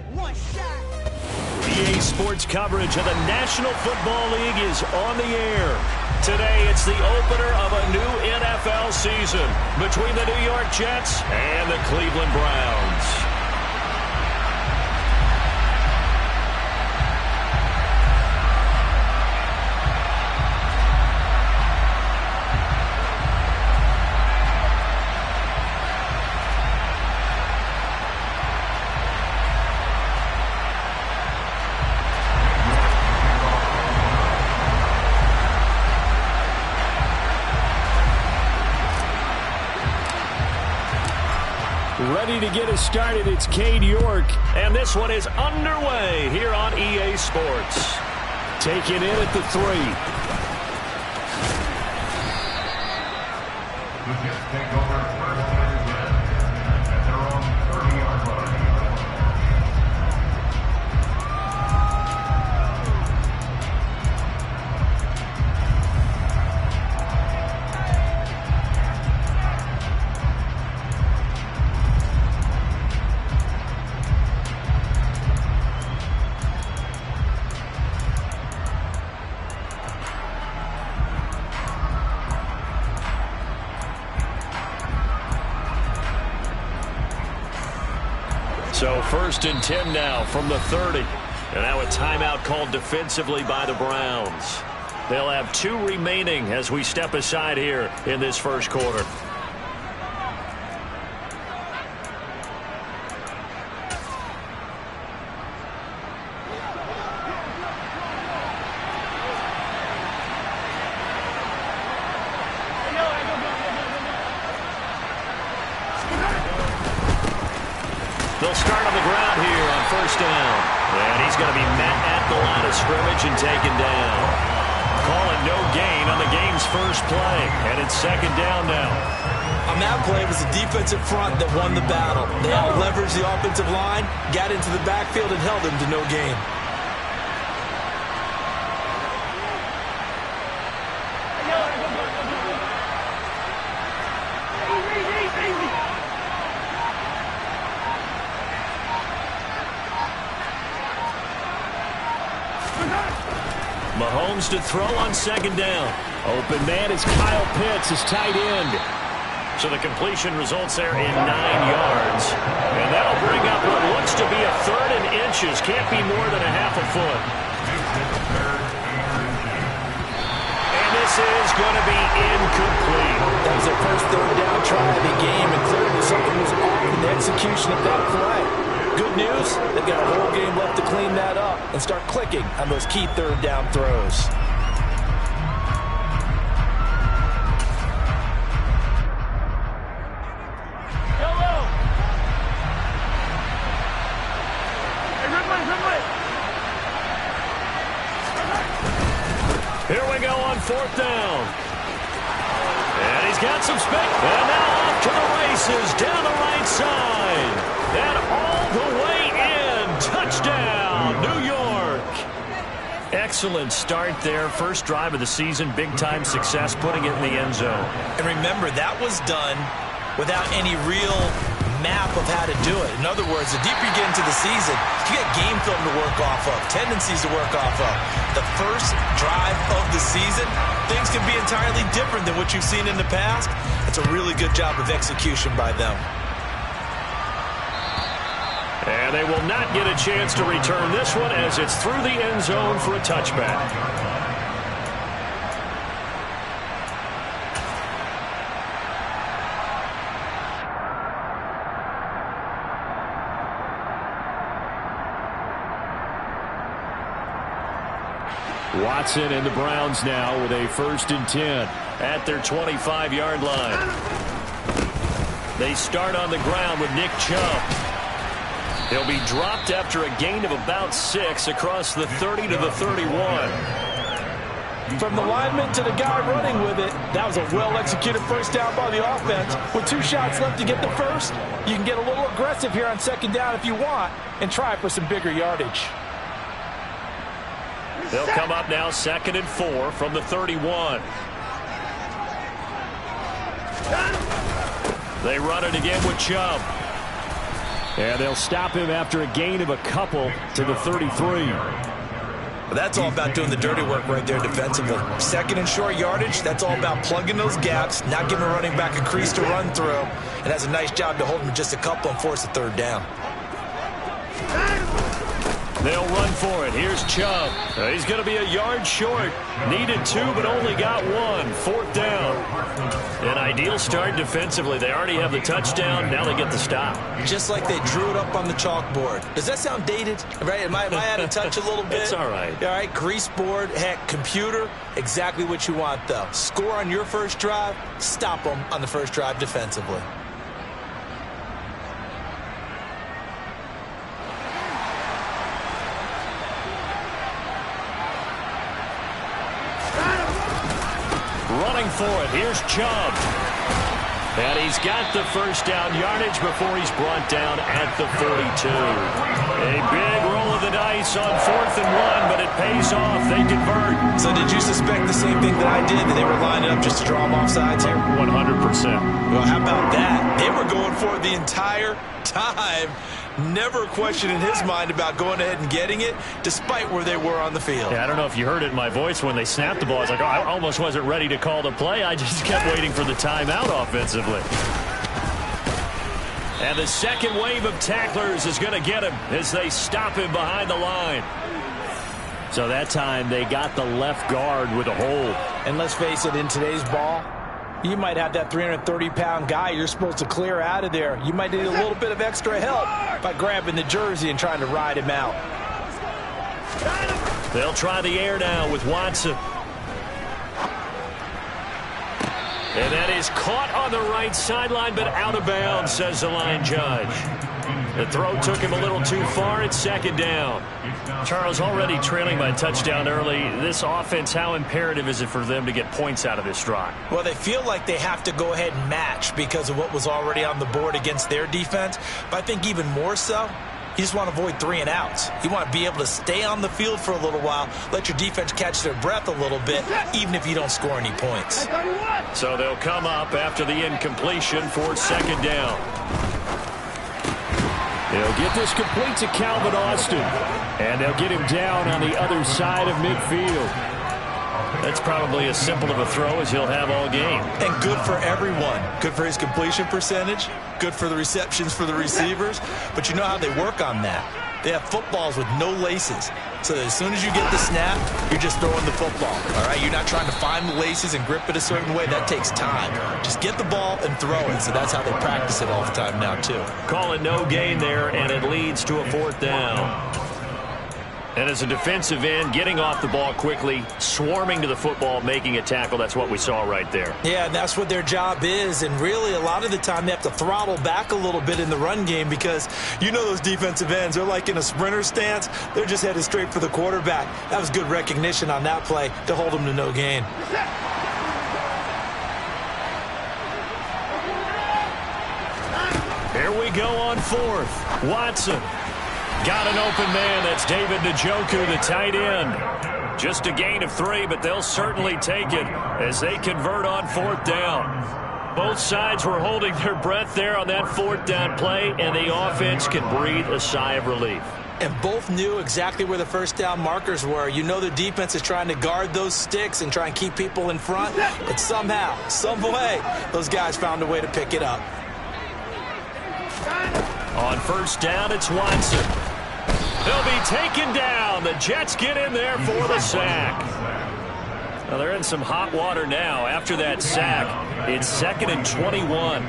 EA Sports coverage of the National Football League is on the air. Today, it's the opener of a new NFL season between the New York Jets and the Cleveland Browns. Ready to get us started, it's Cade York, and this one is underway here on EA Sports. Taking in at the 3. Take over first and 10 at their own 30-yard line. So 1st and 10 now from the 30. And now a timeout called defensively by the Browns. They'll have 2 remaining as we step aside here in this first quarter. They'll start on the ground here on 1st down. And he's going to be met at the line of scrimmage and taken down. Calling no gain on the game's first play. And it's 2nd down now. On that play, it was the defensive front that won the battle. They out-leveraged the offensive line, got into the backfield, and held him to no gain. Mahomes to throw on 2nd down. Open man is Kyle Pitts, his tight end. So the completion results there in 9 yards. And that'll bring up what looks to be a 3rd and inches. Can't be more than a half a foot. And this is going to be incomplete. That was their first 3rd down try of the game, and clearly something was off in the execution of that play. Good news, they've got a whole game left to clean that up and start clicking on those key 3rd down throws. Here we go on 4th down. And he's got some space. And now off to the races down the right side. And all the way in. Touchdown, New York. Excellent start there. First drive of the season. Big-time success putting it in the end zone. And remember, that was done without any real map of how to do it. In other words, the deeper you get into the season, you get game film to work off of, tendencies to work off of. The first drive of the season, things can be entirely different than what you've seen in the past. It's a really good job of execution by them. And they will not get a chance to return this one as it's through the end zone for a touchback. Watson and the Browns now with a 1st and 10 at their 25-yard line. They start on the ground with Nick Chubb. He'll be dropped after a gain of about 6 across the 30 to the 31. From the lineman to the guy running with it, that was a well-executed first down by the offense. With 2 shots left to get the first, you can get a little aggressive here on 2nd down if you want and try for some bigger yardage. They'll come up now 2nd and 4 from the 31. They run it again with Chubb. And they'll stop him after a gain of a couple to the 33. But that's all about doing the dirty work right there defensively. Second and short yardage, that's all about plugging those gaps, not giving a running back a crease to run through, and has a nice job to hold him just a couple and force a third down. They'll run for it. Here's Chubb. He's going to be a yard short. Needed 2, but only got 1. Fourth down. An ideal start defensively. They already have the touchdown. Now they get the stop. Just like they drew it up on the chalkboard. Does that sound dated? Right? Am I out of touch a little bit? It's all right. All right, grease board, heck, computer, exactly what you want, though. Score on your first drive, stop them on the first drive defensively. Running for it. Here's Chubb. And he's got the first down yardage before he's brought down at the 42. A big roll of the dice on 4th and 1, but it pays off. They convert. So did you suspect the same thing that I did, that they were lining up just to draw them off sides here? 100%. Well, how about that? They were going for it the entire time. Never a question in his mind about going ahead and getting it, despite where they were on the field. Yeah, I don't know if you heard it in my voice when they snapped the ball. I was like, oh, I almost wasn't ready to call the play. I just kept waiting for the timeout offensively. And the second wave of tacklers is going to get him as they stop him behind the line. So that time they got the left guard with a hold. And let's face it, in today's ball, you might have that 330-pound guy you're supposed to clear out of there. You might need a little bit of extra help by grabbing the jersey and trying to ride him out. They'll try the air now with Watson. And that is caught on the right sideline, but out of bounds, says the line judge. The throw took him a little too far. It's second down. Charles, already trailing by a touchdown early. This offense, how imperative is it for them to get points out of this drive? Well, they feel like they have to go ahead and match because of what was already on the board against their defense. But I think even more so, you just want to avoid 3 and outs. You want to be able to stay on the field for a little while, let your defense catch their breath a little bit, even if you don't score any points. So they'll come up after the incompletion for second down. They'll get this complete to Calvin Austin. And they'll get him down on the other side of midfield. That's probably as simple of a throw as he'll have all game. And good for everyone. Good for his completion percentage. Good for the receptions for the receivers. But you know how they work on that. They have footballs with no laces. So that as soon as you get the snap, you're just throwing the football. All right? You're not trying to find the laces and grip it a certain way. That takes time. Just get the ball and throw it. So that's how they practice it all the time now, too. Call it no gain there, and it leads to a 4th down. And as a defensive end, getting off the ball quickly, swarming to the football, making a tackle, that's what we saw right there. Yeah, and that's what their job is. And really, a lot of the time, they have to throttle back a little bit in the run game because you know those defensive ends, they're like in a sprinter stance. They're just headed straight for the quarterback. That was good recognition on that play to hold them to no gain. Here we go on 4th. Watson. Got an open man. That's David Njoku, the tight end. Just a gain of 3, but they'll certainly take it as they convert on 4th down. Both sides were holding their breath there on that 4th down play, and the offense can breathe a sigh of relief. And both knew exactly where the first down markers were. You know the defense is trying to guard those sticks and try and keep people in front, but somehow, some way, those guys found a way to pick it up. On 1st down, it's Watson. They'll be taken down. The Jets get in there for the sack. Well, they're in some hot water now. After that sack, it's 2nd and 21.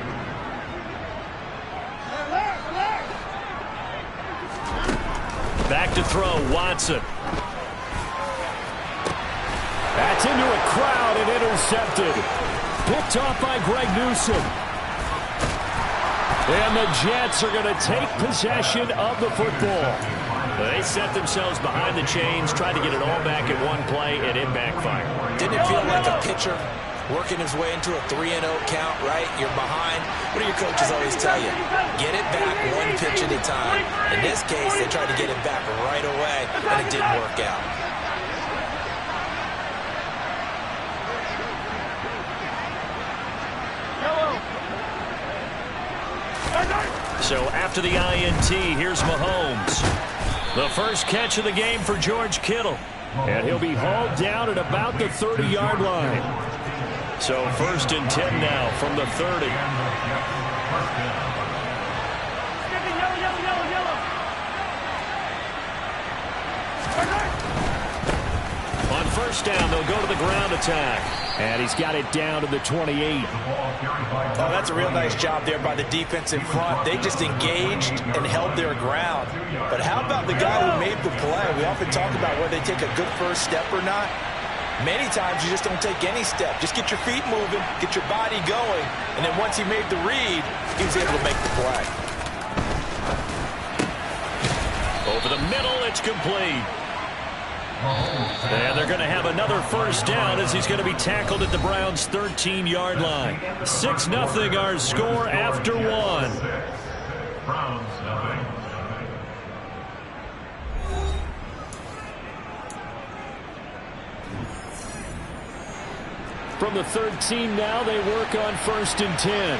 Back to throw, Watson. That's into a crowd and intercepted. Picked off by Greg Newsome. And the Jets are going to take possession of the football. They set themselves behind the chains, tried to get it all back in one play, and it backfired. Didn't it feel like a pitcher working his way into a 3-0 count, right? You're behind. What do your coaches always tell you? Get it back one pitch at a time. In this case, they tried to get it back right away, and it didn't work out. So after the INT, here's Mahomes. The first catch of the game for George Kittle. And he'll be hauled down at about the 30-yard line. So 1st and 10 now from the 30. On 1st down, they'll go to the ground attack. And he's got it down to the 28. Oh, that's a real nice job there by the defense in front. They just engaged and held their ground. But how about the guy who made the play? We often talk about whether they take a good first step or not. Many times you just don't take any step. Just get your feet moving, get your body going, and then once he made the read, he was able to make the play. Over the middle, it's complete. And they're going to have another 1st down as he's going to be tackled at the Browns' 13-yard line. 6-0 our score after 1. Browns, nothing. From the 13 now, they work on 1st and 10.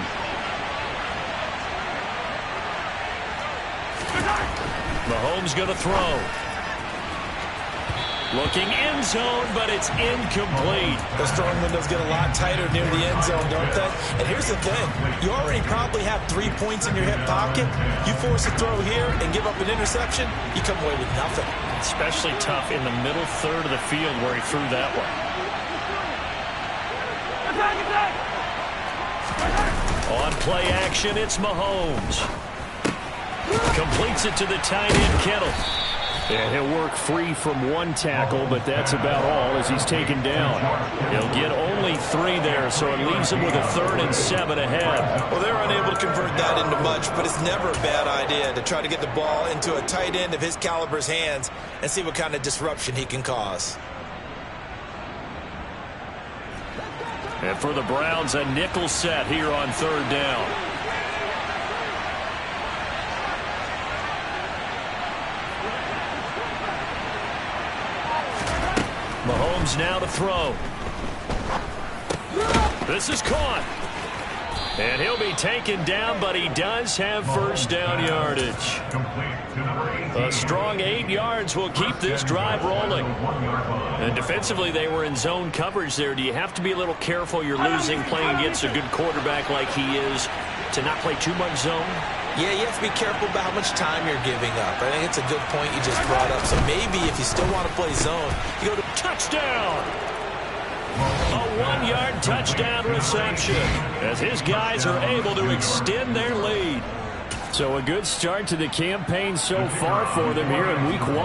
Mahomes going to throw. Looking end zone, but it's incomplete. Those throwing windows get a lot tighter near the end zone, don't they? And here's the thing. You already probably have 3 points in your hip pocket. You force a throw here and give up an interception, you come away with nothing. Especially tough in the middle third of the field where he threw that one. On play action, it's Mahomes. Completes it to the tight end, Kittle. And he'll work free from one tackle, but that's about all as he's taken down. He'll get only 3 there, so it leaves him with a 3rd and 7 ahead. Well, they're unable to convert that into much, but it's never a bad idea to try to get the ball into a tight end of his caliber's hands and see what kind of disruption he can cause. And for the Browns, a nickel set here on 3rd down. Mahomes now to throw. This is caught. And he'll be taken down, but he does have 1st down yardage. A strong 8 yards will keep this drive rolling. And defensively, they were in zone coverage there. Do you have to be a little careful you're losing playing against a good quarterback like he is to not play too much zone? Yeah, you have to be careful about how much time you're giving up. I think it's a good point you just brought up. So maybe if you still want to play zone, you go to touchdown. A 1-yard touchdown reception as his guys are able to extend their lead. So a good start to the campaign so far for them here in week 1.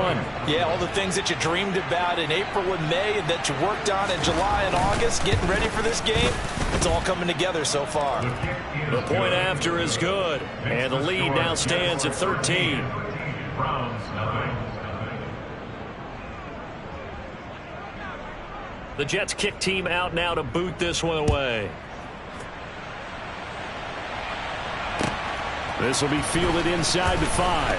Yeah, all the things that you dreamed about in April and May and that you worked on in July and August, getting ready for this game, it's all coming together so far. The point after is good, and the lead now stands at 13. The Jets kick team out now to boot this one away. This will be fielded inside the 5.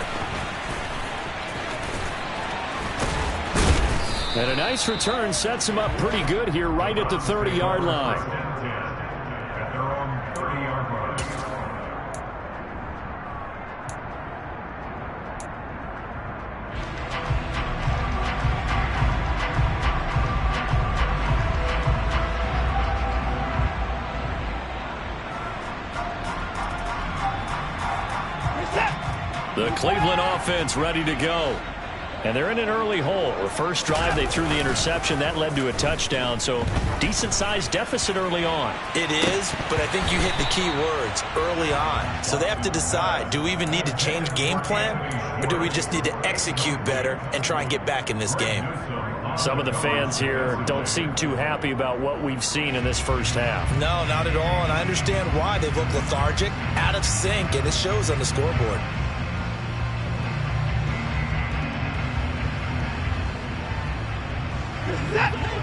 And a nice return sets him up pretty good here right at the 30-yard line. At their own 30-yard line. The Cleveland offense ready to go. And they're in an early hole. The first drive, they threw the interception. That led to a touchdown. So decent-sized deficit early on. It is, but I think you hit the key words, early on. So they have to decide, do we even need to change game plan? Or do we just need to execute better and try and get back in this game? Some of the fans here don't seem too happy about what we've seen in this first half. No, not at all. And I understand why. They've looked lethargic, out of sync, and it shows on the scoreboard.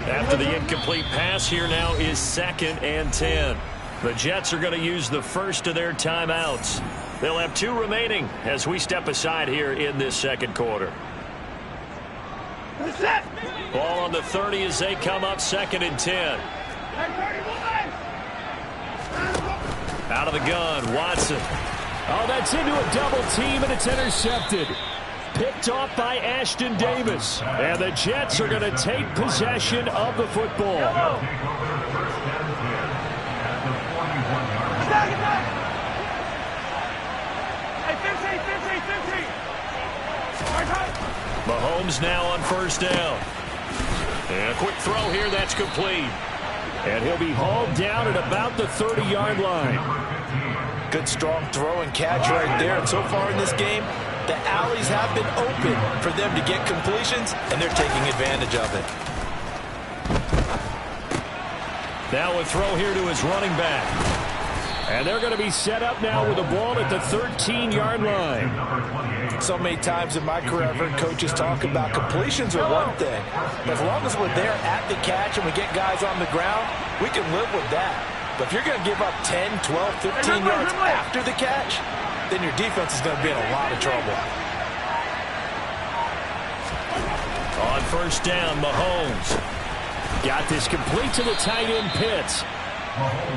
After the incomplete pass, here now is 2nd and 10. The Jets are going to use the first of their timeouts. They'll have 2 remaining as we step aside here in this second quarter. Ball on the 30 as they come up 2nd and 10. Out of the gun, Watson. Oh, that's into a double team, and it's intercepted. Picked off by Ashton Davis. And the Jets are going to take possession of the football. Mahomes now on first down. And a quick throw here, that's complete. And he'll be hauled down at about the 30-yard line. Good strong throw and catch right there. And so far in this game, the alleys have been open for them to get completions, and they're taking advantage of it. Now a throw here to his running back. And they're going to be set up now with the ball at the 13-yard line. So many times in my career, I've heard coaches talk about completions are one thing. But as long as we're there at the catch and we get guys on the ground, we can live with that. But if you're going to give up 10, 12, 15 yards after the catch, then your defense is going to be in a lot of trouble. On first down, Mahomes. Got this complete to the tight end, Pitts.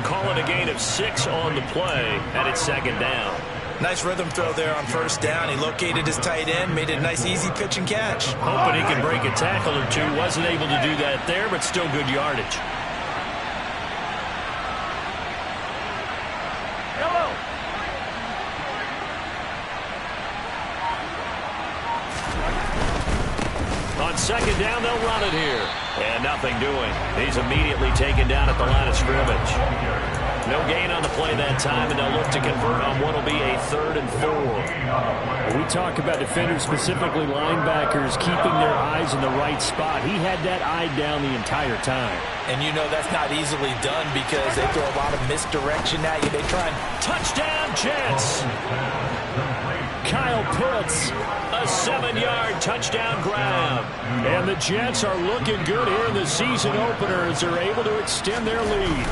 Call it a gain of 6 on the play, and it's second down. Nice rhythm throw there on first down. He located his tight end, made it a nice easy pitch and catch. Hoping he can break a tackle or two. Wasn't able to do that there, but still good yardage. On second down, they'll run it here. And nothing doing. He's immediately taken down at the line of scrimmage. No gain on the play that time, and they'll look to convert on what will be a 3rd and 4. We talk about defenders, specifically linebackers, keeping their eyes in the right spot. He had that eye down the entire time. And you know that's not easily done because they throw a lot of misdirection at you. They try and... Touchdown, Jets! Kyle Pitts, a 7-yard touchdown grab. And the Jets are looking good here in the season opener as they're able to extend their lead.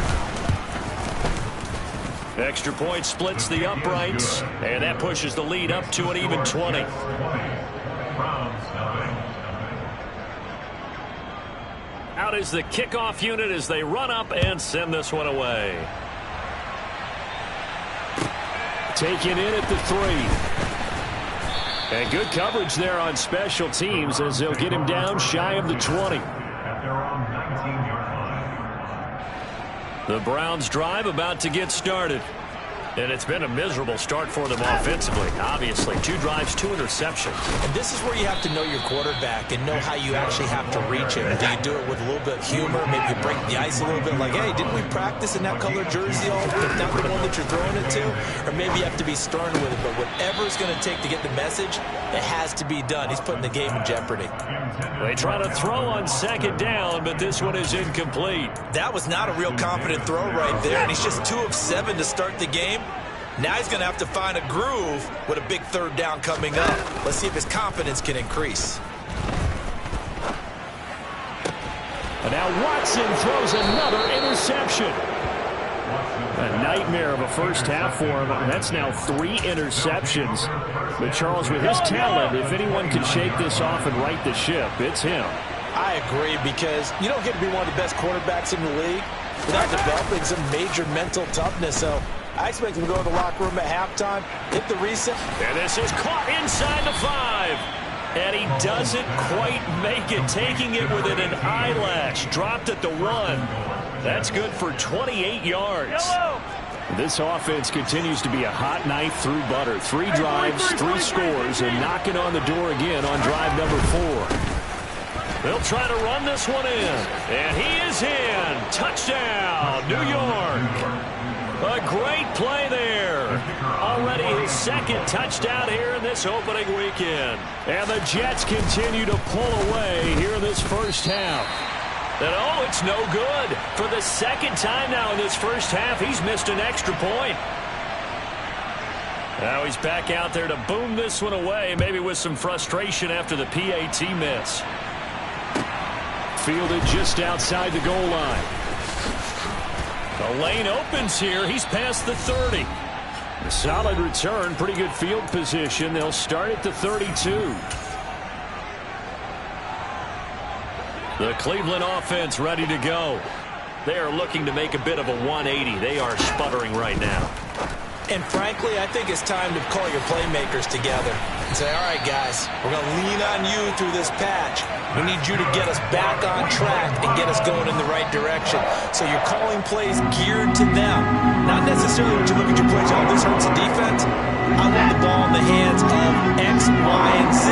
Extra point splits the uprights, and that pushes the lead up to an even 20. Out is the kickoff unit as they run up and send this one away. Taken in at the 3. And good coverage there on special teams as they'll get him down shy of the 20. The Browns drive about to get started. And it's been a miserable start for them offensively. Obviously, 2 drives, 2 interceptions. And this is where you have to know your quarterback and know how you actually have to reach him. Do you do it with a little bit of humor? Maybe you break the ice a little bit like, hey, didn't we practice in that color jersey all? Is that the one that you're throwing it to? Or maybe you have to be stern with it. But whatever it's going to take to get the message, it has to be done. He's putting the game in jeopardy. They try to throw on second down, but this one is incomplete. That was not a real confident throw right there. And he's just 2 of 7 to start the game. Now he's going to have to find a groove with a big 3rd down coming up. Let's see if his confidence can increase. And now Watson throws another interception. A nightmare of a first half for him. That's now 3 interceptions. But Charles, with his talent, if anyone can shake this off and right the ship, it's him. I agree, because you don't get to be one of the best quarterbacks in the league without developing some major mental toughness. So I expect him to go to the locker room at halftime, hit the reset. And this is caught inside the 5. And he doesn't quite make it, taking it within an eyelash. Dropped at the 1. That's good for 28 yards. This offense continues to be a hot knife through butter. 3 drives, 3 scores, and knocking on the door again on drive number 4. They'll try to run this one in. And he is in. Touchdown, New York. A great play there. Already his 2nd touchdown here in this opening weekend. And the Jets continue to pull away here in this first half. And oh, it's no good. For the 2nd time now in this first half, he's missed an extra point. Now he's back out there to boom this one away, maybe with some frustration after the PAT miss. Fielded just outside the goal line. The lane opens here. He's past the 30. A solid return, pretty good field position. They'll start at the 32. The Cleveland offense ready to go. They are looking to make a bit of a 180. They are sputtering right now. And frankly, I think it's time to call your playmakers together and say, all right, guys, we're going to lean on you through this patch. We need you to get us back on track and get us going in the right direction. So you're calling plays geared to them. Not necessarily when you look at your plays, oh, this hurts the defense. I want the ball in the hands of X, Y, and Z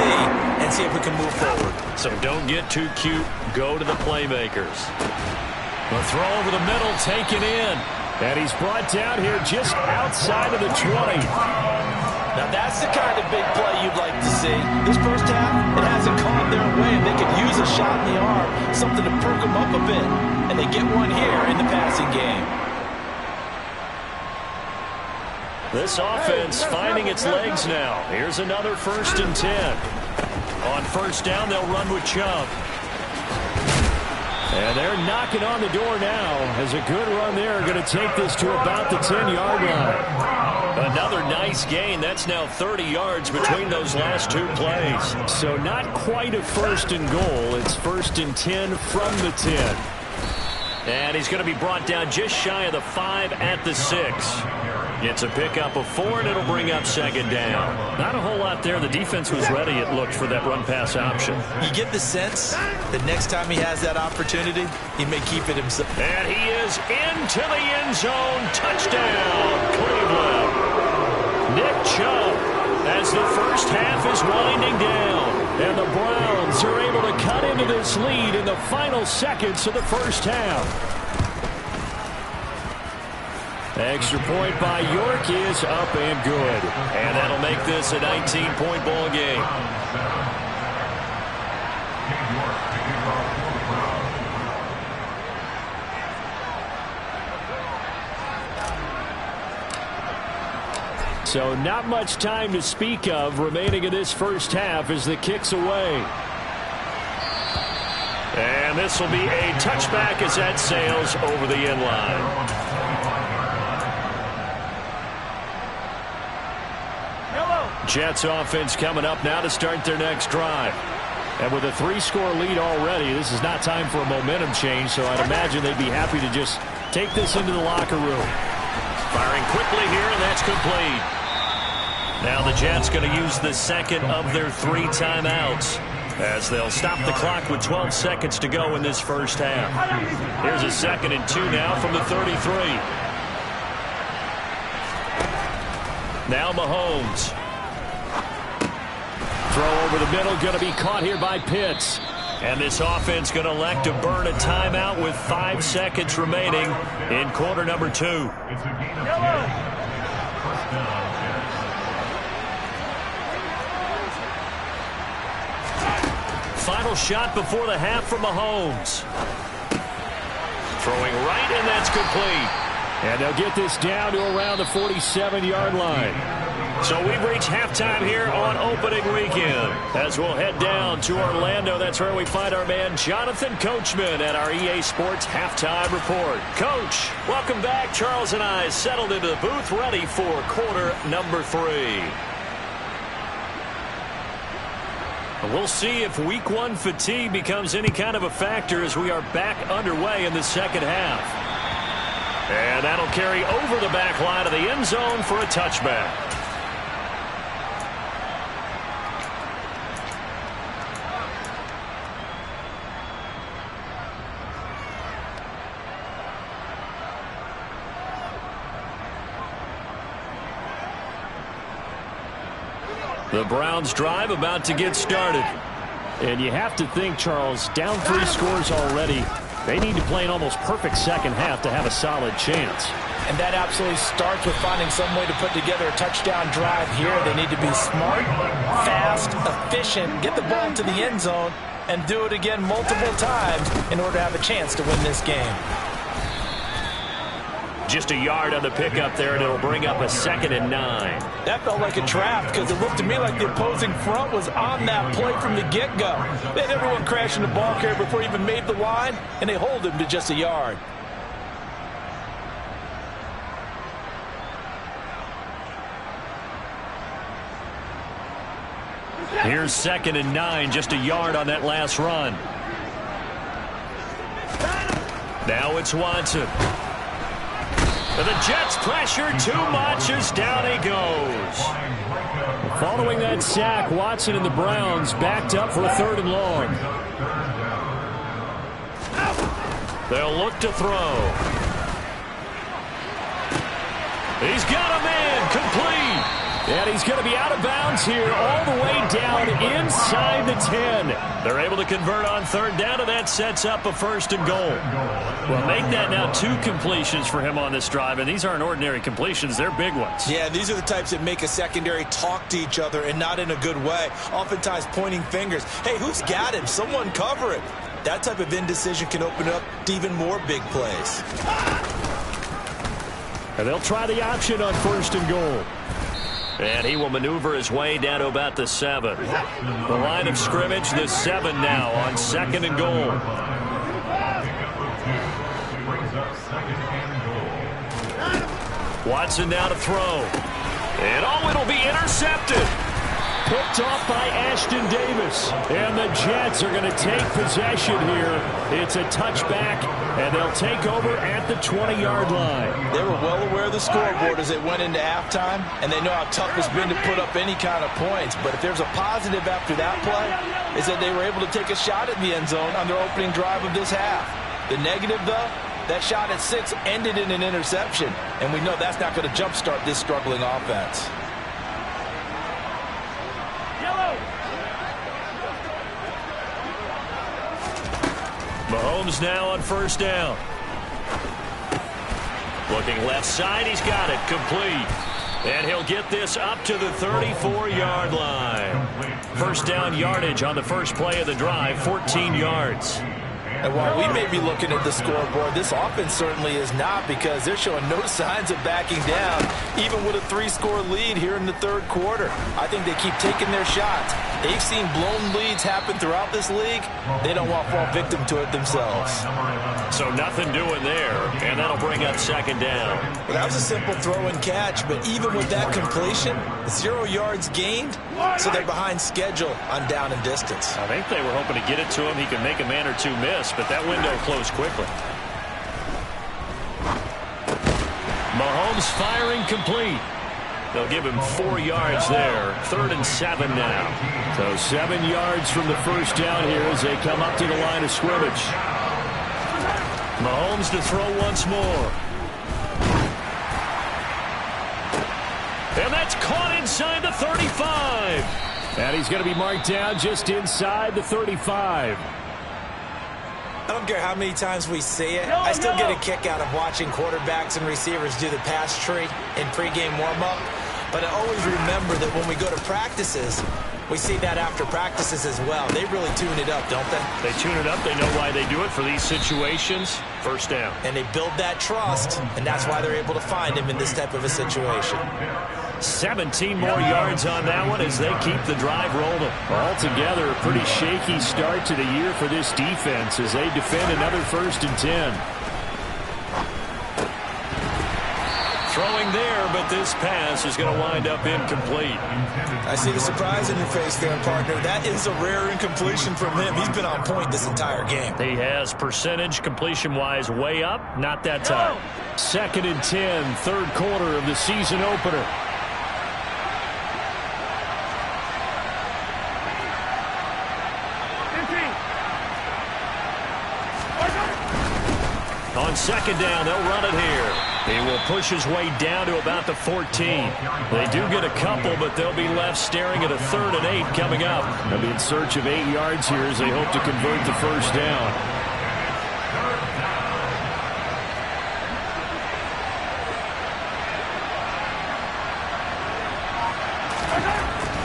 and see if we can move forward. So don't get too cute. Go to the playmakers. The throw over the middle, taken in. And he's brought down here just outside of the 20. Now that's the kind of big play you'd like to see. This first half, it hasn't gone their way, and they could use a shot in the arm, something to perk them up a bit. And they get one here in the passing game. This offense finding its legs now. Here's another 1st and 10. On first down, they'll run with Chubb. And they're knocking on the door now as a good run there going to take this to about the 10-yard line. Another nice gain. That's now 30 yards between those last 2 plays. So not quite a 1st and goal. It's 1st and 10 from the 10. And he's going to be brought down just shy of the 5 at the 6. It's a pickup of 4, and it'll bring up 2nd down. Not a whole lot there. The defense was ready, it looked, for that run-pass option. You get the sense that next time he has that opportunity, he may keep it himself. And he is into the end zone. Touchdown, Cleveland. Nick Chubb, as the first half is winding down. And the Browns are able to cut into this lead in the final seconds of the first half. Extra point by York is up and good. And that'll make this a 19-point ball game. So not much time to speak of remaining in this first half as the kick's away. And this will be a touchback as that sails over the end line. Jets offense coming up now to start their next drive. And with a 3-score lead already, this is not time for a momentum change, so I'd imagine they'd be happy to just take this into the locker room. Firing quickly here, and that's complete. Now the Jets going to use the second of their 3 timeouts as they'll stop the clock with 12 seconds to go in this first half. Here's a 2nd and 2 now from the 33. Now Mahomes. Throw over the middle, going to be caught here by Pitts. And this offense going to elect to burn a timeout with 5 seconds remaining in quarter number 2. Final shot before the half from Mahomes. Throwing right, and that's complete. And they'll get this down to around the 47-yard line. So we've reached halftime here on opening weekend. As we'll head down to Orlando, that's where we find our man Jonathan Coachman at our EA Sports Halftime Report. Coach, welcome back. Charles and I settled into the booth ready for quarter number 3. We'll see if week 1 fatigue becomes any kind of a factor as we are back underway in the second half. And that'll carry over the back line of the end zone for a touchback. The Browns drive about to get started. And you have to think, Charles, down 3 scores already. They need to play an almost perfect second half to have a solid chance. And that absolutely starts with finding some way to put together a touchdown drive here. They need to be smart, fast, efficient, get the ball to the end zone, and do it again multiple times in order to have a chance to win this game. Just a yard on the pickup there, and it'll bring up a 2nd and 9. That felt like a trap because it looked to me like the opposing front was on that play from the get-go. They had everyone crashing the ball carrier before he even made the line, and they hold him to just a yard. Here's 2nd and 9, just a yard on that last run. Now it's Watson. And the Jets pressure too much as down he goes. Following that sack, Watson and the Browns backed up for a 3rd and long. They'll look to throw. He's got a man complete. And he's going to be out of bounds here all the way down inside the 10. They're able to convert on 3rd down, and that sets up a 1st and goal. Well, make that now 2 completions for him on this drive, and these aren't ordinary completions. They're big ones. Yeah, these are the types that make a secondary talk to each other and not in a good way. Oftentimes pointing fingers. Hey, who's got him? Someone cover it. That type of indecision can open up to even more big plays. And they'll try the option on 1st and goal. And he will maneuver his way down to about the 7. The line of scrimmage, the 7 now on 2nd and goal. Watson now to throw. And oh, it'll be intercepted. Picked off by Ashton Davis. And the Jets are going to take possession here. It's a touchback, and they'll take over at the 20-yard line. They were well aware of the scoreboard as they went into halftime, and they know how tough it's been to put up any kind of points. But if there's a positive after that play, is that they were able to take a shot at the end zone on their opening drive of this half. The negative, though, that shot at 6 ended in an interception, and we know that's not going to jumpstart this struggling offense. Mahomes now on 1st down. Looking left side, he's got it complete. And he'll get this up to the 34-yard line. 1st down yardage on the first play of the drive, 14 yards. And while we may be looking at the scoreboard, this offense certainly is not, because they're showing no signs of backing down, even with a 3-score lead here in the 3rd quarter. I think they keep taking their shots. They've seen blown leads happen throughout this league. They don't want to fall victim to it themselves. So nothing doing there, and that'll bring up 2nd down. Well, that was a simple throw and catch, but even with that completion, 0 yards gained, so they're behind schedule on down and distance. I think they were hoping to get it to him. He could make a man or two miss, but that window closed quickly. Mahomes firing complete. They'll give him 4 yards there. 3rd and 7 now. So 7 yards from the 1st down here as they come up to the line of scrimmage. Mahomes to throw once more. And that's caught inside the 35. And he's going to be marked down just inside the 35. I don't care how many times we see it. I still get a kick out of watching quarterbacks and receivers do the pass tree in pregame warm-up. But I always remember that when we go to practices, we see that after practices as well. They really tune it up, don't they? They tune it up. They know why they do it for these situations. 1st down. And they build that trust, and that's why they're able to find him in this type of a situation. 17 more yards on that one as they keep the drive rolling. Altogether, a pretty shaky start to the year for this defense as they defend another 1st and 10. Throwing there, but this pass is going to wind up incomplete. I see the surprise in your face there, partner. That is a rare incompletion from him. He's been on point this entire game. He has percentage completion-wise way up. Not that time. 2nd and 10, 3rd quarter of the season opener. On 2nd down, they'll run it here. He will push his way down to about the 14. They do get a couple, but they'll be left staring at a 3rd and 8 coming up. They'll be in search of 8 yards here as they hope to convert the 1st down.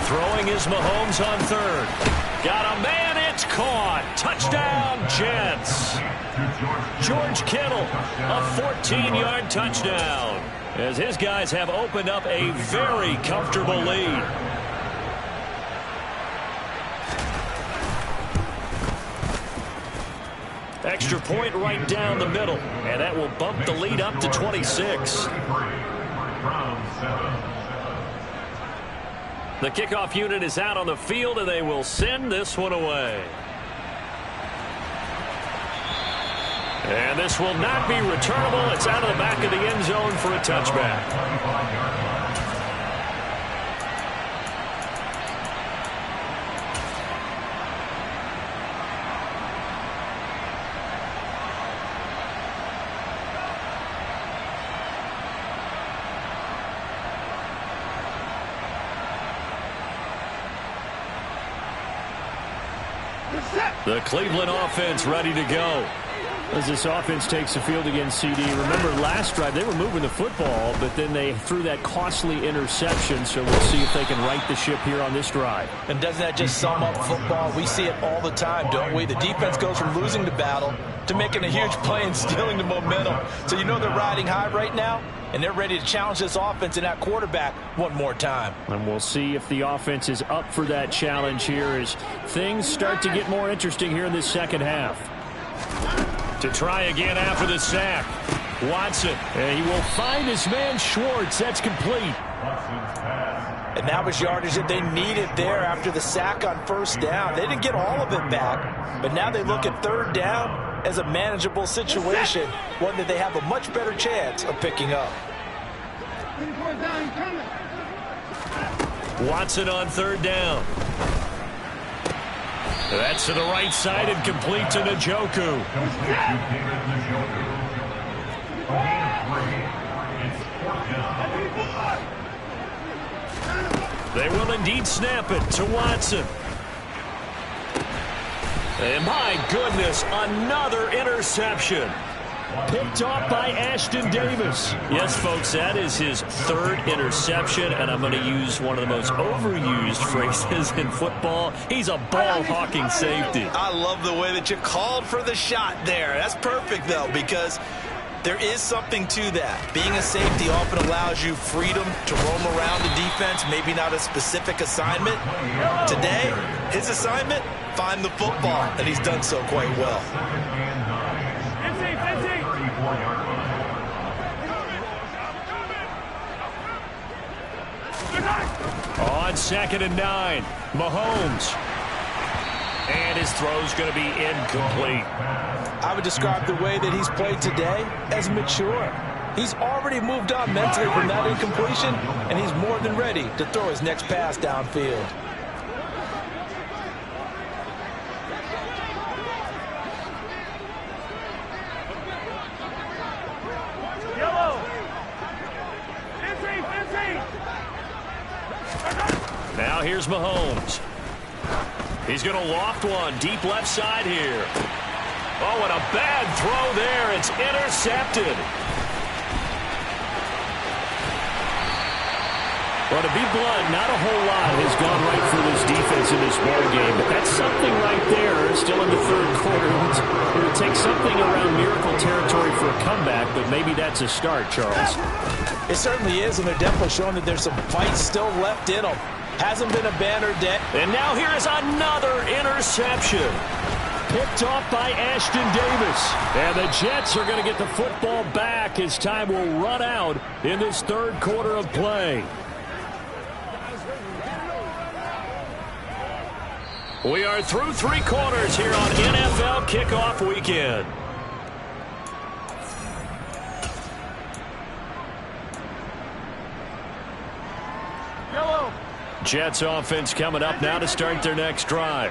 Throwing is Mahomes on 3rd. Got a man, it's caught. Touchdown, Jets. George Kittle, a 14-yard touchdown, as his guys have opened up a very comfortable lead. Extra point right down the middle, and that will bump the lead up to 26. The kickoff unit is out on the field, and they will send this one away. And this will not be returnable. It's out of the back of the end zone for a touchback. The Cleveland offense ready to go. As this offense takes the field against CD, remember last drive they were moving the football, but then they threw that costly interception, so we'll see if they can right the ship here on this drive. And doesn't that just sum up football? We see it all the time, don't we? The defense goes from losing the battle to making a huge play and stealing the momentum. So you know they're riding high right now, and they're ready to challenge this offense and that quarterback one more time. And we'll see if the offense is up for that challenge here as things start to get more interesting here in this second half. To try again after the sack. Watson. And he will find his man Schwartz. That's complete. And that was yardage that they needed there after the sack on first down. They didn't get all of it back, but now they look at third down as a manageable situation, one that they have a much better chance of picking up. Watson on third down. That's to the right side and complete to Njoku. They will indeed snap it to Watson. And my goodness, another interception. Picked off by Ashton Davis. Yes, folks, that is his third interception, and I'm going to use one of the most overused phrases in football. He's a ball-hawking safety. I love the way that you called for the shot there. That's perfect, though, because there is something to that. Being a safety often allows you freedom to roam around the defense, maybe not a specific assignment. Today, his assignment, find the football, and he's done so quite well. On 2nd and 9, Mahomes. And his throw's going to be incomplete. I would describe the way that he's played today as mature. He's already moved on mentally from that incompletion, and he's more than ready to throw his next pass downfield. Now here's Mahomes. He's going to loft one deep left side here. Oh, and a bad throw there. It's intercepted. Well, to be blunt, not a whole lot has gone right for this defense in this ball game, but that's something right there. Still in the third quarter. It would take something around miracle territory for a comeback, but maybe that's a start, Charles. It certainly is, and they're definitely showing that there's some fight still left in them. Hasn't been a banner day. And now here is another interception. Picked off by Ashton Davis. And the Jets are going to get the football back as time will run out in this third quarter of play. We are through 3 quarters here on NFL Kickoff Weekend. Jets offense coming up now to start their next drive.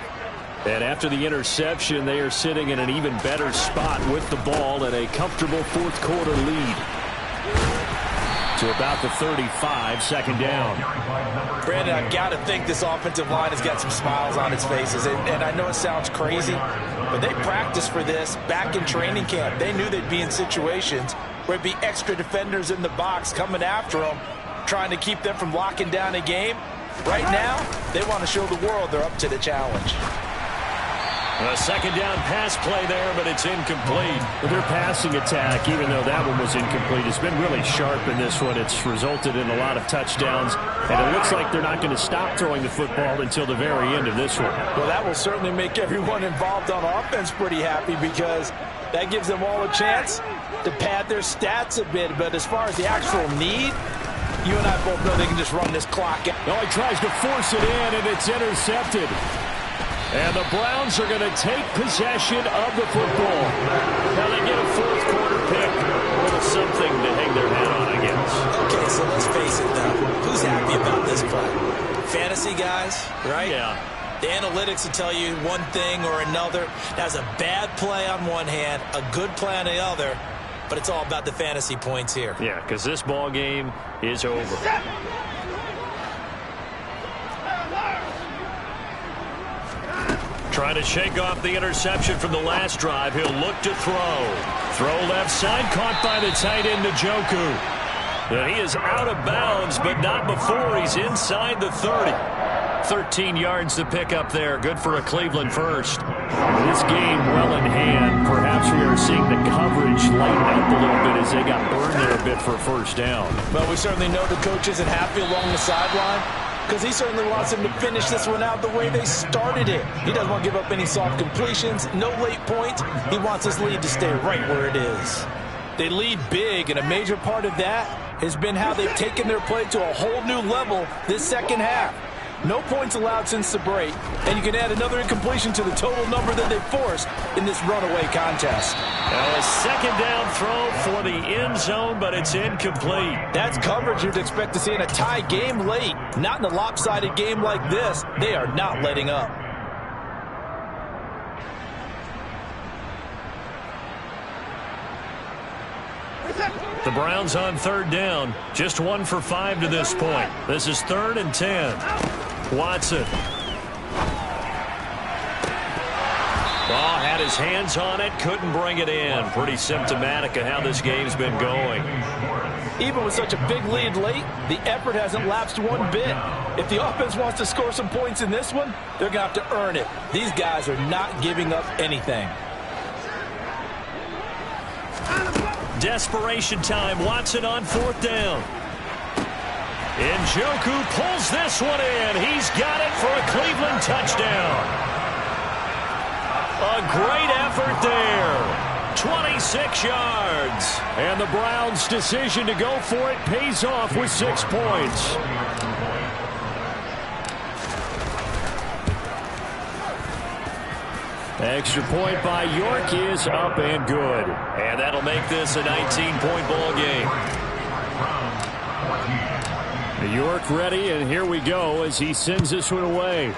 And after the interception, they are sitting in an even better spot with the ball and a comfortable fourth quarter lead. To about the 35, second down. Brandon, I've got to think this offensive line has got some smiles on its faces. And I know it sounds crazy, but they practiced for this back in training camp. They knew they'd be in situations where it'd be extra defenders in the box coming after them, trying to keep them from locking down a game. Right now, they want to show the world they're up to the challenge. A second down pass play there, but it's incomplete. Their passing attack, even though that one was incomplete, has been really sharp in this one. It's resulted in a lot of touchdowns, and it looks like they're not going to stop throwing the football until the very end of this one. Well, that will certainly make everyone involved on offense pretty happy because that gives them all a chance to pad their stats a bit. But as far as the actual need, you and I both know they can just run this clock out. Oh, he tries to force it in, and it's intercepted. And the Browns are going to take possession of the football. Now they get a fourth quarter pick. A little something to hang their hat on, I guess. Okay, so let's face it, though. Who's happy about this play? Fantasy guys, right? Yeah. The analytics will tell you one thing or another. That's a bad play on one hand, a good play on the other, but it's all about the fantasy points here. Yeah, because this ball game is over. Trying to shake off the interception from the last drive. He'll look to throw. Throw left side, caught by the tight end, Njoku. And he is out of bounds, but not before he's inside the 30. 13 yards to pick up there. Good for a Cleveland first. This game well in hand. Perhaps we are seeing the coverage lighten up a little bit as they got burned there a bit for a first down. Well, we certainly know the coach isn't happy along the sideline because he certainly wants them to finish this one out the way they started it. He doesn't want to give up any soft completions, no late points. He wants this lead to stay right where it is. They lead big, and a major part of that has been how they've taken their play to a whole new level this second half. No points allowed since the break, and you can add another incompletion to the total number that they forced in this runaway contest. A second down throw for the end zone, but it's incomplete. That's coverage you'd expect to see in a tie game late. Not in a lopsided game like this. They are not letting up. The Browns on third down. Just 1 for 5 to this point. This is 3rd and 10. Watson. Ball had his hands on it, couldn't bring it in. Pretty symptomatic of how this game's been going. Even with such a big lead late, the effort hasn't lapsed one bit. If the offense wants to score some points in this one, they're going to have to earn it. These guys are not giving up anything. Desperation time. Watson on 4th down. Njoku pulls this one in. He's got it for a Cleveland touchdown. A great effort there. 26 yards. And the Browns' decision to go for it pays off with 6 points. Extra point by York is up and good. And that'll make this a 19-point ball game. York ready, and here we go as he sends this one away.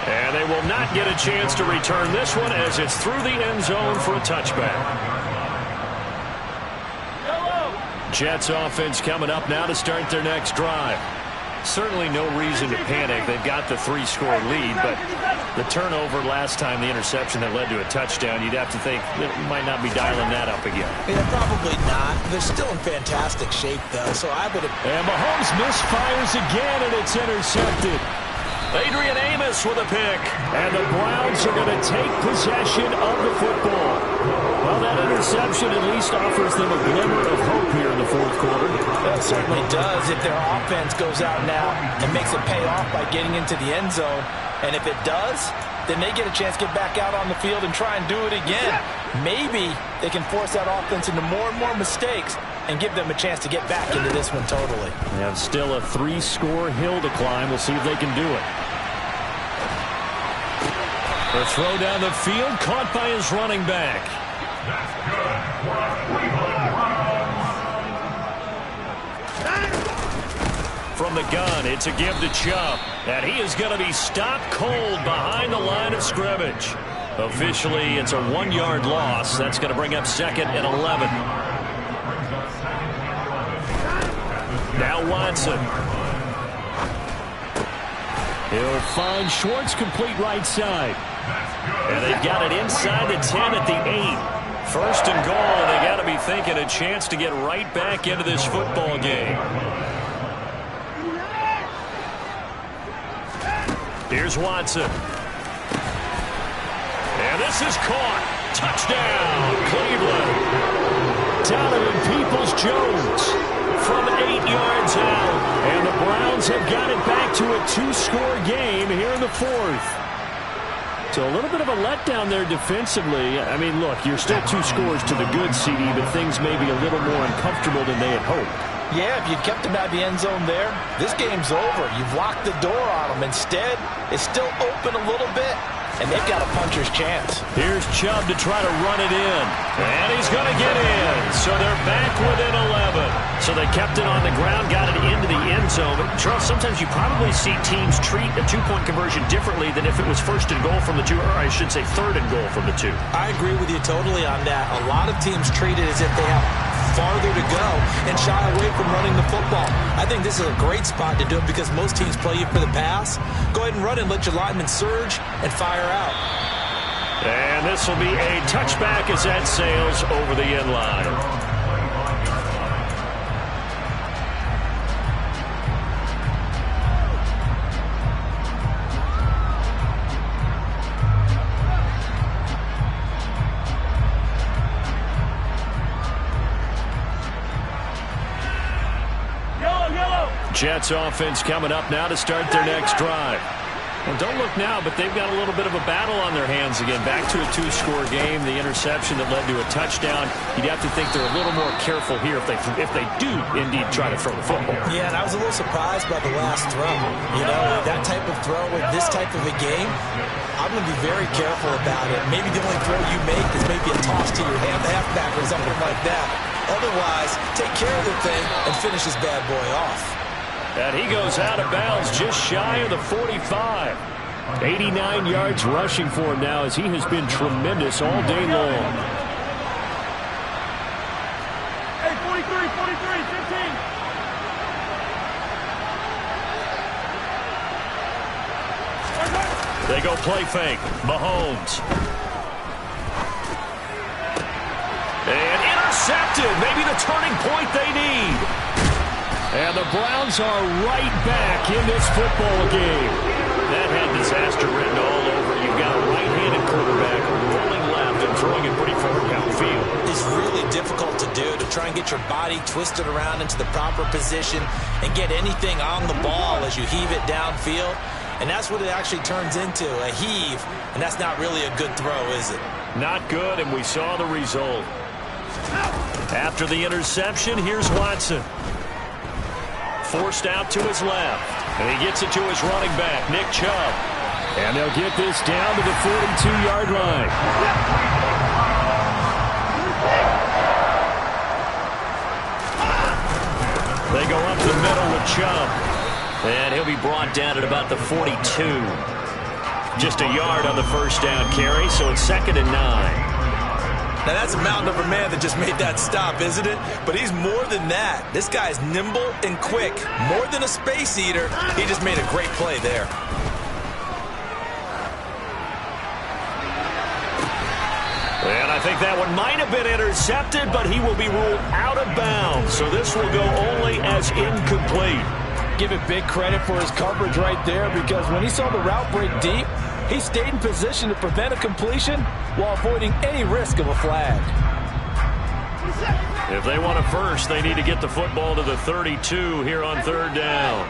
And they will not get a chance to return this one as it's through the end zone for a touchback. Jets offense coming up now to start their next drive. Certainly no reason to panic. They've got the 3-score lead, but the turnover last time, the interception that led to a touchdown, you'd have to think that might not be dialing that up again. Yeah, probably not. They're still in fantastic shape, though, so I would have... And Mahomes misfires again, and it's intercepted. Adrian Amos with a pick. And the Browns are going to take possession of the football. Well, that interception at least offers them a glimmer of hope here in the fourth quarter. It certainly does if their offense goes out now and makes it pay off by getting into the end zone. And if it does, then they get a chance to get back out on the field and try and do it again. Maybe they can force that offense into more and more mistakes and give them a chance to get back into this one totally. They have still a 3-score hill to climb. We'll see if they can do it. The throw down the field, caught by his running back. From the gun, it's a give to Chubb. And he is going to be stopped cold behind the line of scrimmage. Officially, it's a 1-yard loss. That's going to bring up 2nd and 11. Now Watson. He'll find Schwartz complete right side. And they've got it inside the 10 at the 8. 1st and goal, and they got to be thinking a chance to get right back into this football game. Here's Watson. And this is caught. Touchdown, Cleveland. Donovan Peoples-Jones from 8 yards out. And the Browns have got it back to a 2-score game here in the 4th. So a little bit of a letdown there defensively. I mean, look, you're still 2 scores to the good, CD, but things may be a little more uncomfortable than they had hoped. Yeah, if you'd kept him out of the end zone there, this game's over. You've locked the door on him. Instead, it's still open a little bit, and they've got a puncher's chance. Here's Chubb to try to run it in. And he's going to get in. So they're back within 11. So they kept it on the ground, got it into the end zone. But, Charles, sometimes you probably see teams treat a two-point conversion differently than if it was first and goal from the two, or I should say third and goal from the two. I agree with you totally on that. A lot of teams treat it as if they have farther to go and shy away from running the football. I think this is a great spot to do it because most teams play you for the pass. Go ahead and run and let your linemen surge and fire out. And this will be a touchback as that sails over the end line. Jets offense coming up now to start their next drive. Well, don't look now, but they've got a little bit of a battle on their hands again. Back to a two-score game. The interception that led to a touchdown. You'd have to think they're a little more careful here if they do indeed try to throw the football. Yeah, and I was a little surprised by the last throw. You know, that type of throw in this type of a game, I'm going to be very careful about it. Maybe the only throw you make is maybe a toss to your halfback or something like that. Otherwise, take care of the thing and finish this bad boy off. And he goes out of bounds just shy of the 45. 89 yards rushing for him now as he has been tremendous all day long. Hey, 43, 15. They go play fake. Mahomes. And intercepted. Maybe the turning point they need. And the Browns are right back in this football game. That had disaster written all over. You've got a right-handed quarterback rolling left and throwing it pretty far downfield. It's really difficult to do, to try and get your body twisted around into the proper position and get anything on the ball as you heave it downfield. And that's what it actually turns into, a heave. And that's not really a good throw, is it? Not good, and we saw the result. After the interception, here's Watson. Forced out to his left. And he gets it to his running back, Nick Chubb. And they'll get this down to the 42-yard line. They go up the middle with Chubb. And he'll be brought down at about the 42. Just a yard on the first down carry, so it's 2nd and 9. Now, that's a mountain of a man that just made that stop, isn't it? But he's more than that. This guy's nimble and quick. More than a space eater. He just made a great play there. And I think that one might have been intercepted, but he will be ruled out of bounds. So this will go only as incomplete. Give it big credit for his coverage right there, because when he saw the route break deep, he stayed in position to prevent a completion while avoiding any risk of a flag. If they want a first, they need to get the football to the 32 here on 3rd down.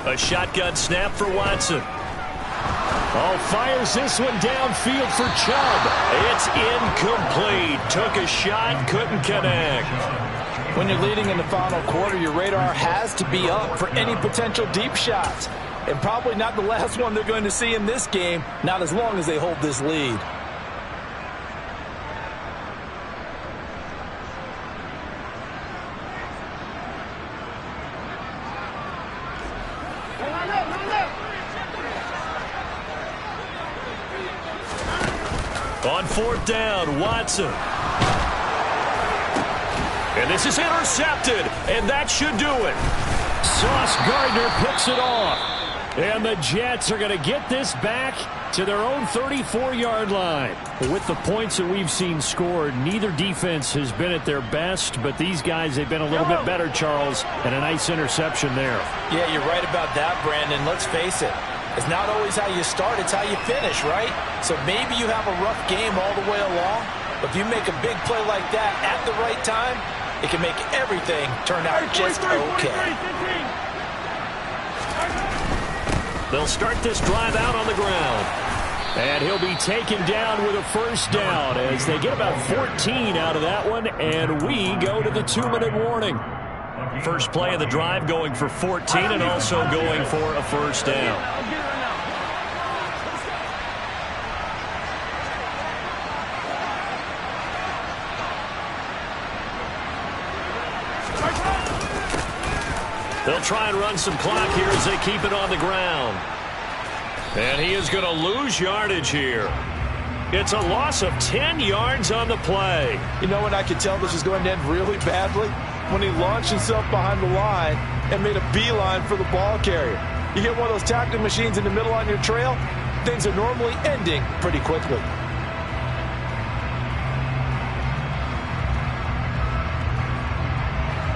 A shotgun snap for Watson. Oh, fires this one downfield for Chubb. It's incomplete. Took a shot, couldn't connect. When you're leading in the final quarter, your radar has to be up for any potential deep shots. And probably not the last one they're going to see in this game, not as long as they hold this lead. On 4th down, Watson. And this is intercepted, and that should do it. Sauce Gardner picks it off. And the Jets are going to get this back to their own 34-yard line. With the points that we've seen scored, neither defense has been at their best, but these guys, they've been a little bit better, Charles, and a nice interception there. Yeah, you're right about that, Brandon. Let's face it. It's not always how you start, it's how you finish, right? So maybe you have a rough game all the way along, but if you make a big play like that at the right time, it can make everything turn out just okay. They'll start this drive out on the ground. And he'll be taken down with a first down as they get about 14 out of that one, and we go to the 2-minute warning. First play of the drive going for 14 and also going for a first down. They'll try and run some clock here as they keep it on the ground. And he is going to lose yardage here. It's a loss of 10 yards on the play. You know when I could tell this was going to end really badly? When he launched himself behind the line and made a beeline for the ball carrier. You get one of those tackling machines in the middle on your trail, things are normally ending pretty quickly.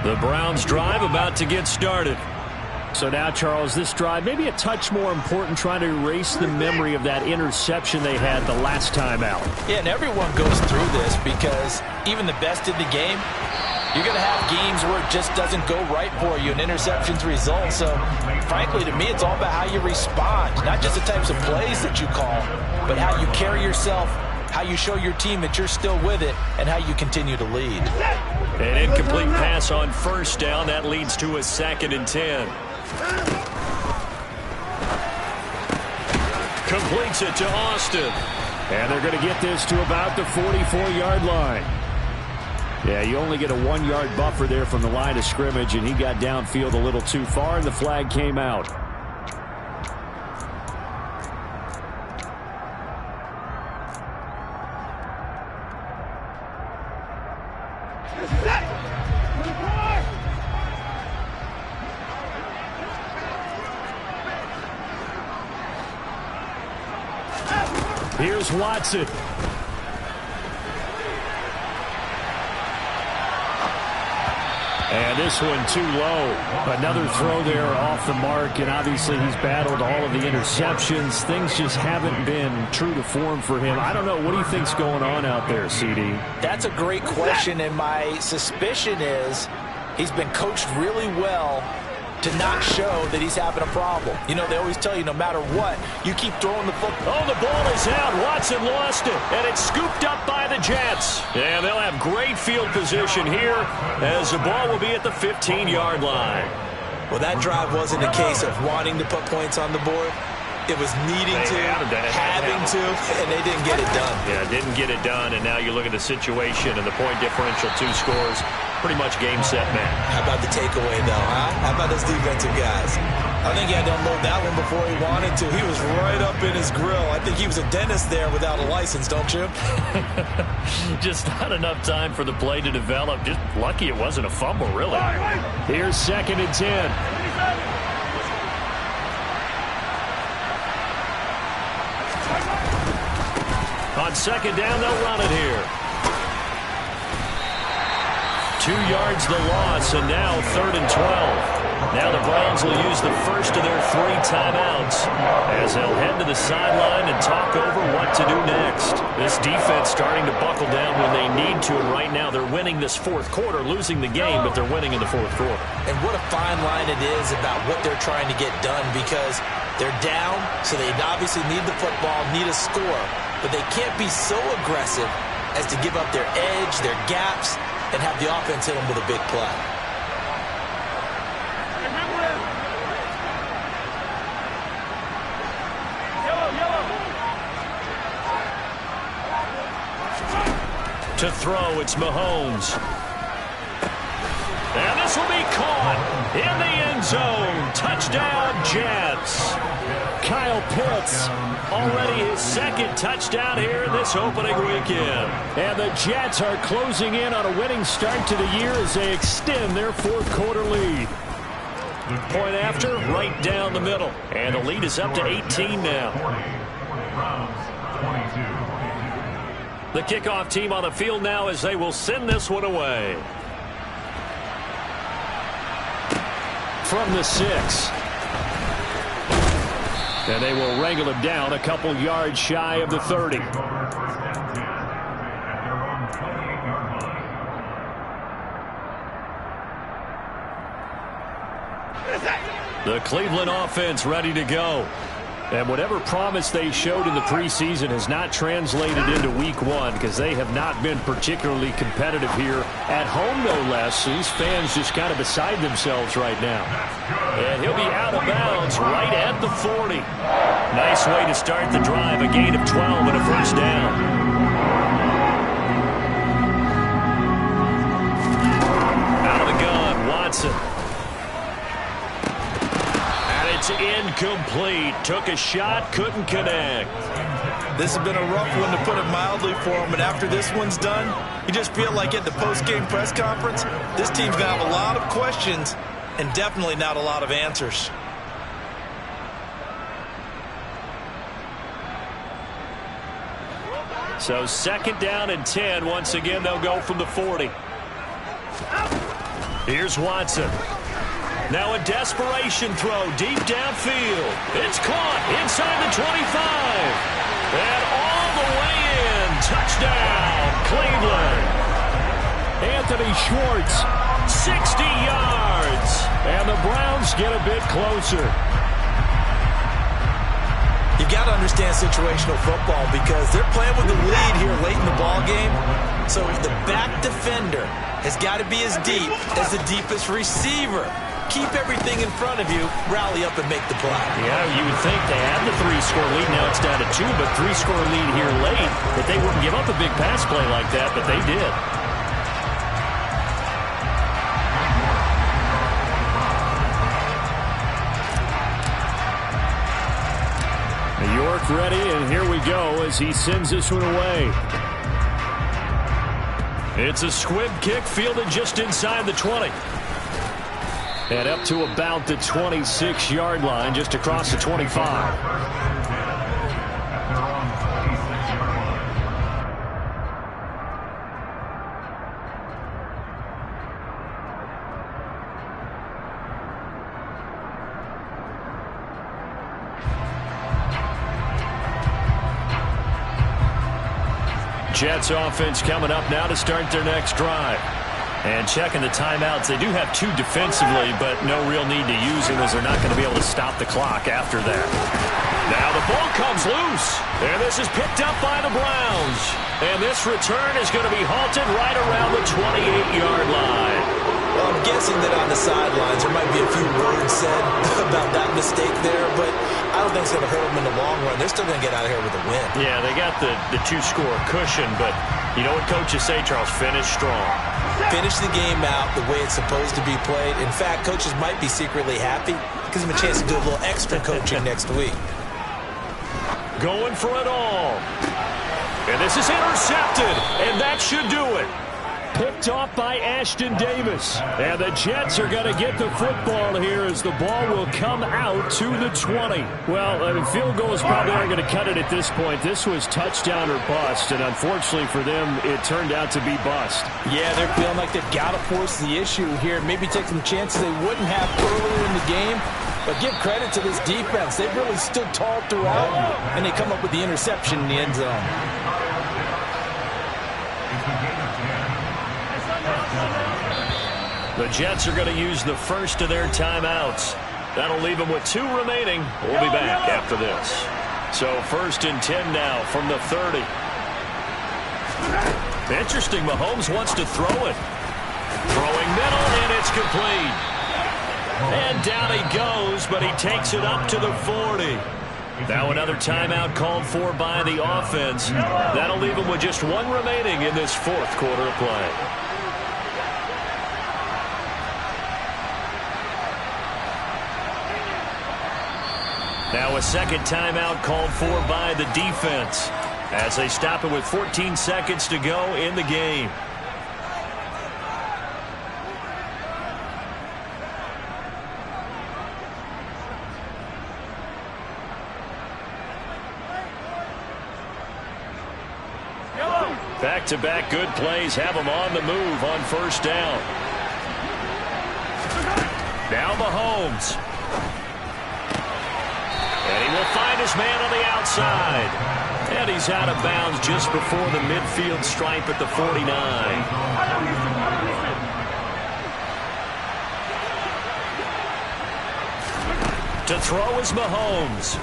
The Browns drive about to get started. So now, Charles, this drive maybe a touch more important, trying to erase the memory of that interception they had the last time out. Yeah, and everyone goes through this because even the best in the game, you're going to have games where it just doesn't go right for you and interceptions result. So, frankly, to me, it's all about how you respond, not just the types of plays that you call, but how you carry yourself, how you show your team that you're still with it, and how you continue to lead. An incomplete pass on first down. That leads to a 2nd and 10. Completes it to Austin. And they're going to get this to about the 44-yard line. Yeah, you only get a 1-yard buffer there from the line of scrimmage, and he got downfield a little too far, and the flag came out. Here's Watson. And this one too low. Another throw there off the mark, and obviously he's battled all of the interceptions. Things just haven't been true to form for him. I don't know. What do you think's going on out there, CD? That's a great question, and my suspicion is he's been coached really well to not show that he's having a problem. You know, they always tell you no matter what, you keep throwing the football. Oh, the ball is out. Watson lost it, and it's scooped up by the Jets. And they'll have great field position here as the ball will be at the 15-yard line. Well, that drive wasn't a case of wanting to put points on the board. It was needing to, having to, and they didn't get it done. Yeah, didn't get it done, and now you look at the situation and the point differential, 2 scores, pretty much game, set, match. How about the takeaway, though, huh? How about those defensive guys? I think he had to unload that one before he wanted to. He was right up in his grill. I think he was a dentist there without a license, don't you? Just not enough time for the play to develop. Just lucky it wasn't a fumble, really. Here's 2nd and 10. On 2nd down, they'll run it here. 2 yards the loss, and now 3rd and 12. Now the Browns will use the first of their 3 timeouts as they'll head to the sideline and talk over what to do next. This defense starting to buckle down when they need to, and right now they're winning this 4th quarter, losing the game, but they're winning in the 4th quarter. And what a fine line it is about what they're trying to get done, because they're down, so they obviously need the football, need a score, but they can't be so aggressive as to give up their edge, their gaps, and have the offense hit them with a big play. To throw, it's Mahomes. And this will be caught in the end zone. Touchdown, Jets. Kyle Pitts, already his 2nd touchdown here in this opening weekend. And the Jets are closing in on a winning start to the year as they extend their 4th quarter lead. Point after, right down the middle. And the lead is up to 18 now. The kickoff team on the field now as they will send this one away. From the 6. And they will wrangle him down a couple yards shy of the 30. The Cleveland offense ready to go. And whatever promise they showed in the preseason has not translated into week one because they have not been particularly competitive here at home, no less. These fans just kind of beside themselves right now. And he'll be out of bounds right at the 40. Nice way to start the drive, a gain of 12 and a first down. Out of the gun, Watson. It's incomplete. Took a shot, couldn't connect. This has been a rough one, to put it mildly, for him. And after this one's done, you just feel like at the post-game press conference, this team's going to have a lot of questions and definitely not a lot of answers. So 2nd down and 10. Once again, they'll go from the 40. Here's Watson. Now a desperation throw deep downfield. It's caught inside the 25. And all the way in. Touchdown, Cleveland. Anthony Schwartz, 60 yards. And the Browns get a bit closer. You got to understand situational football because they're playing with the lead here late in the ball game. So the back defender has got to be as deep as the deepest receiver. Keep everything in front of you, rally up and make the play. Yeah, you would think they had the 3-score lead. Now it's down to 2, but 3-score lead here late. That they wouldn't give up a big pass play like that, but they did. New York ready, and here we go as he sends this one away. It's a squib kick fielded just inside the 20. And up to about the 26-yard line, just across the 25. Jets offense coming up now to start their next drive. And checking the timeouts, they do have 2 defensively, but no real need to use them as they're not going to be able to stop the clock after that. Now the ball comes loose, and this is picked up by the Browns. And this return is going to be halted right around the 28-yard line. Well, I'm guessing that on the sidelines there might be a few words said about that mistake there, but I don't think it's going to hurt them in the long run. They're still going to get out of here with a win. Yeah, they got the 2-score cushion, but you know what coaches say, Charles? Finish strong. Finish the game out the way it's supposed to be played. In fact, coaches might be secretly happy. Gives them a chance to do a little extra coaching next week. Going for it all. And this is intercepted, and that should do it. Picked off by Ashton Davis. And the Jets are going to get the football here as the ball will come out to the 20. Well, field goals probably aren't going to cut it at this point. This was touchdown or bust, and unfortunately for them, it turned out to be bust. Yeah, they're feeling like they've got to force the issue here. Maybe take some chances they wouldn't have earlier in the game. But give credit to this defense. They've really stood tall throughout, and they come up with the interception in the end zone. The Jets are going to use the first of their timeouts. That'll leave them with 2 remaining. We'll be back after this. So 1st and 10 now from the 30. Interesting, Mahomes wants to throw it. Throwing middle, and it's complete. And down he goes, but he takes it up to the 40. Now another timeout called for by the offense. That'll leave them with just 1 remaining in this 4th quarter of play. Now a 2nd timeout called for by the defense as they stop it with 14 seconds to go in the game. Back-to-back good plays have them on the move on 1st down. Now Mahomes. And he will find his man on the outside. And he's out of bounds just before the midfield stripe at the 49. To throw is Mahomes.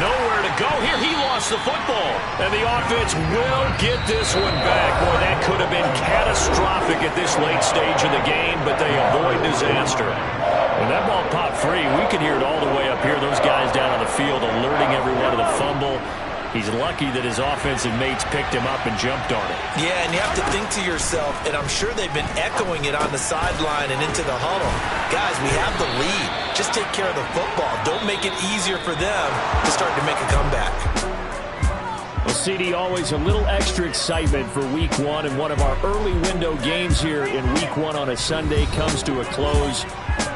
Nowhere to go here. He lost the football. And the offense will get this one back. Boy, that could have been catastrophic at this late stage of the game, but they avoid disaster. When that ball popped free, we could hear it all the way up here. Those guys down on the field alerting everyone to the fumble. He's lucky that his offensive mates picked him up and jumped on it. Yeah, and you have to think to yourself, and I'm sure they've been echoing it on the sideline and into the huddle. Guys, we have the lead. Just take care of the football. Don't make it easier for them to start to make a comeback. Well, CD, always a little extra excitement for Week 1, and one of our early window games here in Week 1 on a Sunday comes to a close.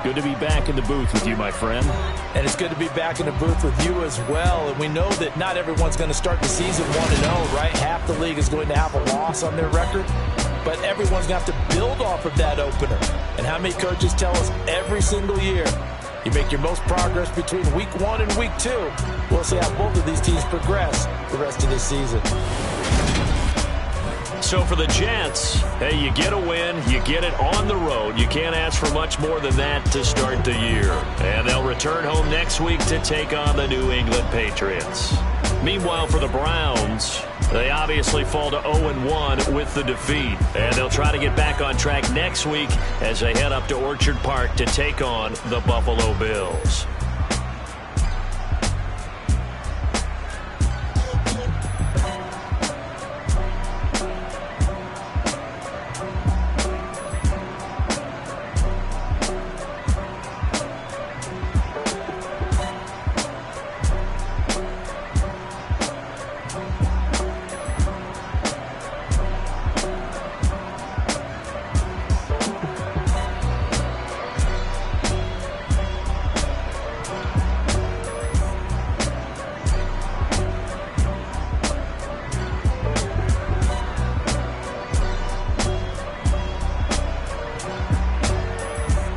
Good to be back in the booth with you, my friend. And it's good to be back in the booth with you as well. And we know that not everyone's going to start the season 1-0, right? Half the league is going to have a loss on their record. But everyone's going to have to build off of that opener. And how many coaches tell us every single year, you make your most progress between Week 1 and Week 2. We'll see how both of these teams progress the rest of this season. So for the Jets, hey, you get a win, you get it on the road. You can't ask for much more than that to start the year. And they'll return home next week to take on the New England Patriots. Meanwhile, for the Browns, they obviously fall to 0-1 with the defeat. And they'll try to get back on track next week as they head up to Orchard Park to take on the Buffalo Bills.